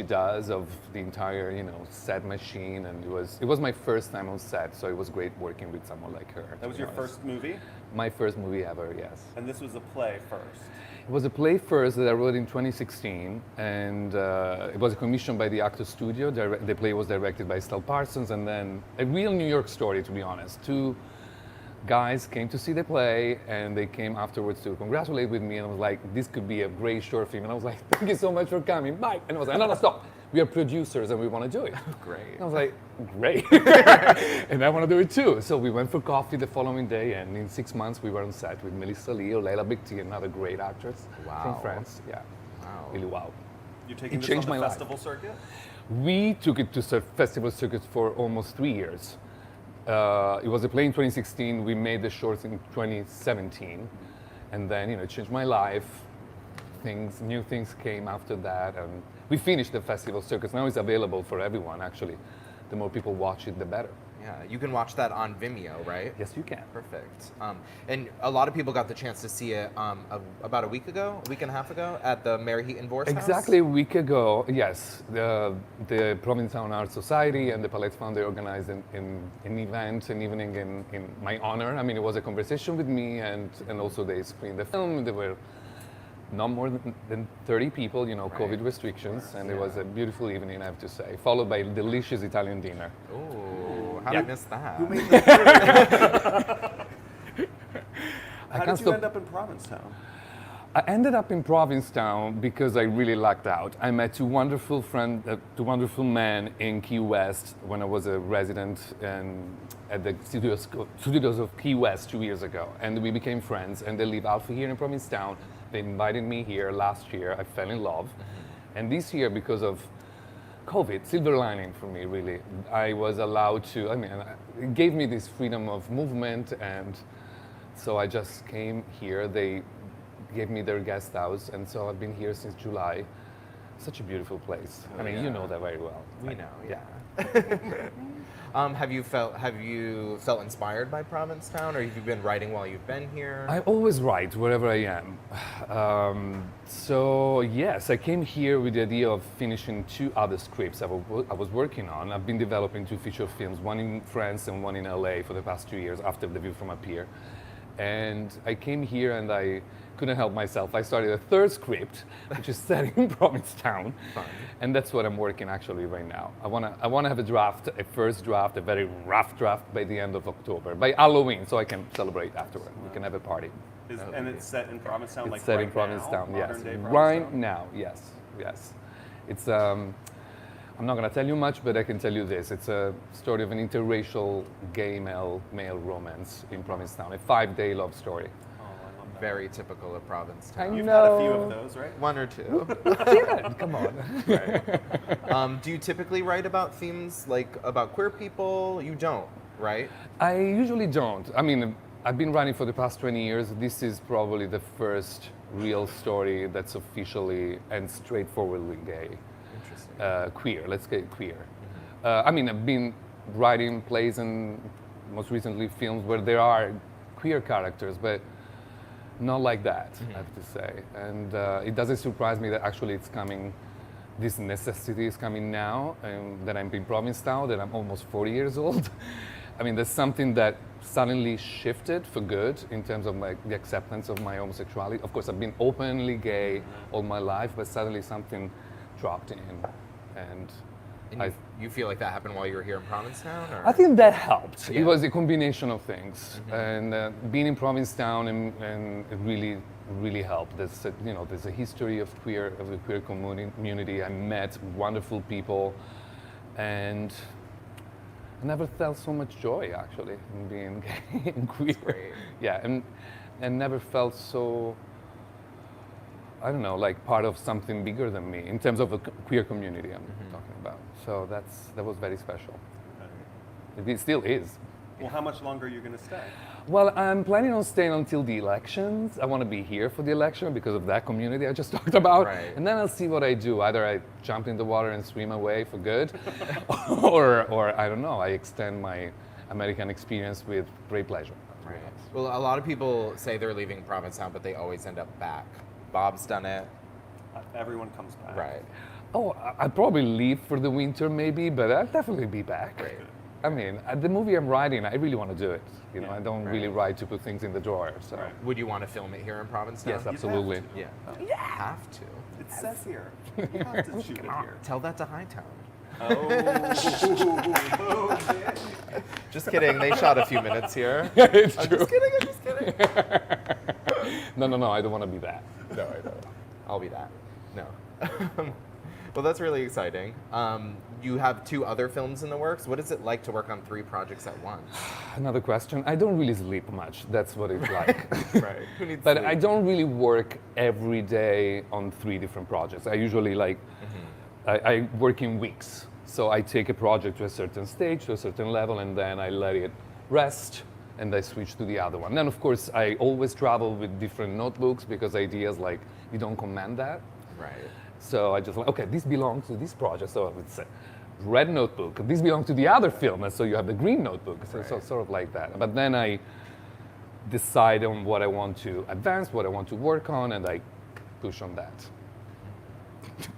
Speaker 9: does, of the entire, set machine, and it was my first time on set, so it was great working with someone like her.
Speaker 2: That was your first movie?
Speaker 9: My first movie ever, yes.
Speaker 2: And this was a play first.
Speaker 9: It was a play first that I wrote in 2016, and it was commissioned by the Actors Studio. The play was directed by Estelle Parsons, and then a real New York story, to be honest. Two guys came to see the play, and they came afterwards to congratulate with me, and I was like, this could be a great short film. And I was like, thank you so much for coming, bye. And I was like, no, stop. We are producers, and we want to do it.
Speaker 1: Great.
Speaker 9: And I was like, great. And I want to do it too. So we went for coffee the following day, and in 6 months we were on set with Melissa Leo, Leila Bekti, another great actress from
Speaker 1: Wow.
Speaker 9: France. Yeah,
Speaker 1: Wow.
Speaker 9: really wow.
Speaker 2: You're taking
Speaker 9: It
Speaker 2: this
Speaker 9: changed
Speaker 2: on the
Speaker 9: my life.
Speaker 2: festival circuit?
Speaker 9: We took it to festival circuits for almost 3 years. It was a play in 2016. We made the shorts in 2017, and then it changed my life. New things came after that, and we finished the festival circuits. Now it's available for everyone. Actually, the more people watch it, the better.
Speaker 1: Yeah, you can watch that on Vimeo, right?
Speaker 9: Yes, you can.
Speaker 1: Perfect. And a lot of people got the chance to see it about a week and a half ago, at the Mary Heaton Vorse House.
Speaker 9: Exactly a week ago, yes. The Provincetown Art Society and the Palette Fund, they organized an event, an evening in my honor. I mean, it was a conversation with me, and also they screened the film. There were not more than 30 people, you know,
Speaker 1: Right.
Speaker 9: COVID restrictions, and it was a beautiful evening, I have to say, followed by a delicious Italian dinner.
Speaker 1: Ooh, how did I miss that?
Speaker 2: Who made the How
Speaker 9: can't
Speaker 2: did you
Speaker 9: stop-
Speaker 2: end up in Provincetown?
Speaker 9: I ended up in Provincetown because I really lucked out. I met two wonderful men in Key West when I was a resident at the studios of Key West 2 years ago. And we became friends, and they live out here in Provincetown. They invited me here last year. I fell in love. And this year, because of COVID, silver lining for me, really, I was allowed to, it gave me this freedom of movement, and so I just came here. They gave me their guest house, and so I've been here since July. Such a beautiful place.
Speaker 1: Oh,
Speaker 9: you know that very well.
Speaker 1: We know, yeah. Have you felt inspired by Provincetown, or have you been writing while you've been here?
Speaker 9: I always write wherever I am. So yes, I came here with the idea of finishing two other scripts I was working on. I've been developing two feature films, one in France and one in LA for the past 2 years after The View from Up Here. And I came here and I couldn't help myself. I started a third script, which is set in Provincetown.
Speaker 1: Fun.
Speaker 9: And that's what I'm working actually right now. I wanna have a first draft, a very rough draft by the end of October, by Halloween, so I can celebrate afterward. We can have a party.
Speaker 2: And it's set in Provincetown,
Speaker 9: It's set in Provincetown, yes.
Speaker 2: modern-day
Speaker 9: Right
Speaker 2: Provincetown?
Speaker 9: now, yes. It's I'm not gonna tell you much, but I can tell you this. It's a story of an interracial gay male romance in Provincetown, a 5-day love story.
Speaker 1: Very typical of Provincetown.
Speaker 2: You've had a few of those, right?
Speaker 1: One or two.
Speaker 9: Come on.
Speaker 1: Right. Do you typically write about themes like about queer people? You don't, right?
Speaker 9: I usually don't. I mean, I've been writing for the past 20 years. This is probably the first real story that's officially and straightforwardly gay.
Speaker 1: Interesting.
Speaker 9: Queer, let's get queer. I've been writing plays and most recently films where there are queer characters, but not like that, I have to say. And it doesn't surprise me that actually it's coming, this necessity is coming now, that I'm in Provincetown, that I'm almost 40 years old. I mean, there's something that suddenly shifted for good in terms of the acceptance of my homosexuality. Of course, I've been openly gay all my life, but suddenly something dropped in. And
Speaker 1: you feel like that happened while you were here in Provincetown? Or?
Speaker 9: I think that helped.
Speaker 1: Yeah.
Speaker 9: It was a combination of things, and being in Provincetown and it really helped. There's a history of the queer community. I met wonderful people, and I never felt so much joy actually in being gay and queer.
Speaker 1: Great.
Speaker 9: Yeah, and never felt so, I don't know, like part of something bigger than me in terms of a queer community I'm talking about. So that was very special. It still is.
Speaker 2: Well, how much longer are you going to stay?
Speaker 9: Well, I'm planning on staying until the elections. I want to be here for the election because of that community I just talked about.
Speaker 1: Right.
Speaker 9: And then I'll see what I do. Either I jump in the water and swim away for good, or I don't know, I extend my American experience with great pleasure.
Speaker 1: Right. Well, a lot of people say they're leaving Provincetown, but they always end up back. Bob's done it.
Speaker 2: Everyone comes back.
Speaker 1: Right.
Speaker 9: Oh, I'd probably leave for the winter maybe, but I'll definitely be back.
Speaker 1: Great.
Speaker 9: I mean, the movie I'm writing, I really want to do it.
Speaker 2: Yeah,
Speaker 9: I don't really write to put things in the drawer. So.
Speaker 2: Right.
Speaker 1: Would you want to film it here in Provincetown?
Speaker 9: Yes, absolutely.
Speaker 1: Yeah. You have to.
Speaker 2: It says here. You have to shoot it here.
Speaker 1: Tell that to Hightown.
Speaker 2: Oh,
Speaker 1: Just kidding. They shot a few minutes here.
Speaker 9: It's
Speaker 1: I'm
Speaker 9: true.
Speaker 1: just kidding.
Speaker 9: No, I don't want to be that.
Speaker 1: No, I don't. I'll be that. No. Well, that's really exciting. You have 2 other films in the works. What is it like to work on 3 projects at once?
Speaker 9: Another question. I don't really sleep much. That's what it's like.
Speaker 1: Right. Who needs
Speaker 9: But
Speaker 1: sleep?
Speaker 9: I don't really work every day on 3 different projects. I usually I work in weeks. So I take a project to a certain stage, to a certain level, and then I let it rest, and I switch to the other one. Then, of course, I always travel with different notebooks because ideas you don't command that.
Speaker 1: Right.
Speaker 9: So I just okay, this belongs to this project, so red notebook. These belong to the other film, and so you have the green notebook. So sort of like that. But then I decide on what I want to advance, what I want to work on, and I push on that.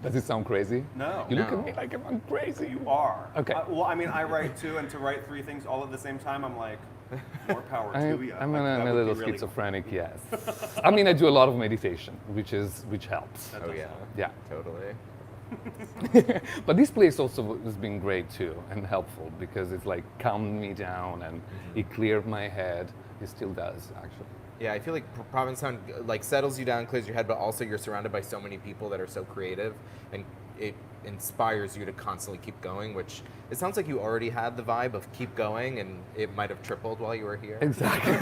Speaker 9: Does it sound crazy?
Speaker 2: No.
Speaker 9: You look
Speaker 1: No.
Speaker 9: at me like I'm crazy.
Speaker 2: You are.
Speaker 9: Okay.
Speaker 2: Well, I mean, I write too, and to write 3 things all at the same time, I'm like, more power to you.
Speaker 9: I'm
Speaker 2: Like, that
Speaker 9: a
Speaker 2: would
Speaker 9: little
Speaker 2: be really
Speaker 9: schizophrenic, yes. I mean, I do a lot of meditation, which helps.
Speaker 1: Oh yeah.
Speaker 9: Yeah.
Speaker 1: Totally.
Speaker 9: But this place also has been great too and helpful because it's like calmed me down and it cleared my head. It still does, actually.
Speaker 1: Yeah, I feel like Provincetown like settles you down, clears your head, but also you're surrounded by so many people that are so creative, and it inspires you to constantly keep going, which it sounds like you already had the vibe of keep going, and it might have tripled while you were here.
Speaker 9: Exactly.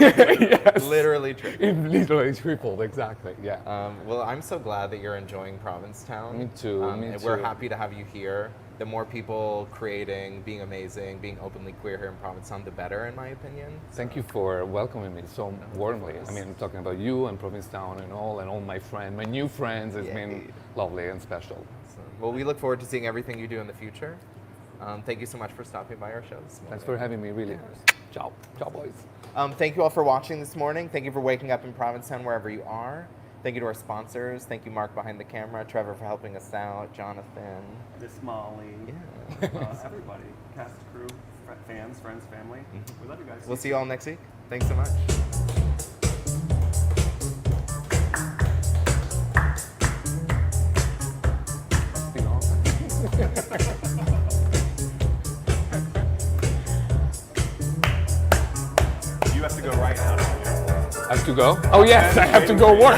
Speaker 9: Yes.
Speaker 1: Literally tripled.
Speaker 9: It literally tripled, exactly, yeah.
Speaker 1: Well, I'm so glad that you're enjoying Provincetown.
Speaker 9: Me too, me
Speaker 1: and we're
Speaker 9: too.
Speaker 1: happy to have you here. The more people creating, being amazing, being openly queer here in Provincetown, the better, in my opinion.
Speaker 9: Thank you for welcoming me so warmly.
Speaker 1: course.
Speaker 9: I mean, I'm talking about you and Provincetown and all my friends, my new friends. It's been
Speaker 1: Yay.
Speaker 9: lovely and special.
Speaker 1: Well, we look forward to seeing everything you do in the future. Thank you so much for stopping by our show this morning.
Speaker 9: Thanks for having me, really. Ciao. Ciao, boys.
Speaker 1: Thank you all for watching this morning. Thank you for waking up in Provincetown, wherever you are. Thank you to our sponsors. Thank you, Mark, behind the camera. Trevor for helping us out. Jonathan.
Speaker 2: Miss Molly.
Speaker 1: Yeah.
Speaker 2: Everybody. Cast, crew, fans, friends, family. We love you guys.
Speaker 1: We'll see you all next week. Thanks so much.
Speaker 2: You have to go right now.
Speaker 9: I have to go? Oh, yes, I have to go work.